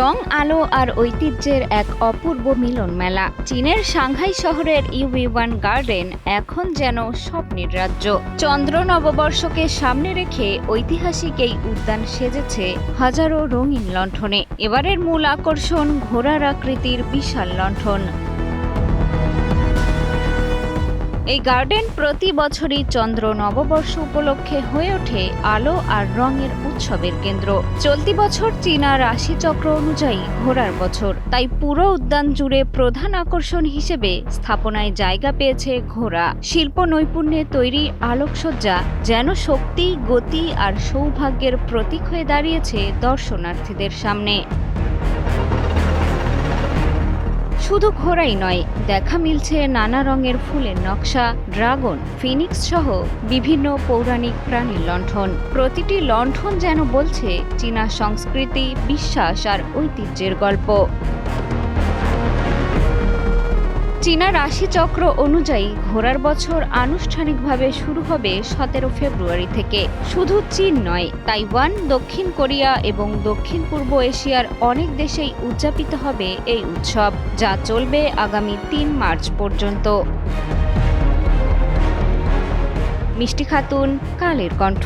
রং, আলো আর ঐতিহ্যের এক অপূর্ব মিলন মেলা। চীনের সাংহাই শহরের ইউই-ওয়ান গার্ডেন এখন যেন স্বপ্নের রাজ্য। চন্দ্র নববর্ষকে সামনে রেখে ঐতিহাসিক এই উদ্যান সেজেছে হাজারো রঙিন লণ্ঠনে। এবারের মূল আকর্ষণ ঘোড়ার আকৃতির বিশাল লণ্ঠন। এই গার্ডেন প্রতি বছরই চন্দ্র নববর্ষ উপলক্ষে হয়ে ওঠে আলো আর রঙের উৎসবের কেন্দ্র। চলতি বছর চীনা রাশিচক্র অনুযায়ী ঘোড়ার বছর, তাই পুরো উদ্যান জুড়ে প্রধান আকর্ষণ হিসেবে স্থাপনায় জায়গা পেয়েছে ঘোড়া। শিল্প নৈপুণ্যে তৈরি আলোকসজ্জা যেন শক্তি, গতি আর সৌভাগ্যের প্রতীক হয়ে দাঁড়িয়েছে দর্শনার্থীদের সামনে। শুধু ঘোড়াই নয়, দেখা মিলছে নানা রঙের ফুলের নকশা, ড্রাগন, ফিনিক্স সহ বিভিন্ন পৌরাণিক প্রাণীর লণ্ঠন। প্রতিটি লণ্ঠন যেন বলছে চীনা সংস্কৃতি, বিশ্বাস আর ঐতিহ্যের গল্প। চীনা রাশিচক্র অনুযায়ী ঘোড়ার বছর আনুষ্ঠানিকভাবে শুরু হবে 17 ফেব্রুয়ারি থেকে। শুধু চীন নয়, তাইওয়ান, দক্ষিণ কোরিয়া এবং দক্ষিণ পূর্ব এশিয়ার অনেক দেশেই উদযাপিত হবে এই উৎসব, যা চলবে আগামী 3 মার্চ পর্যন্ত। মিষ্টি খাতুন, কালের কণ্ঠ।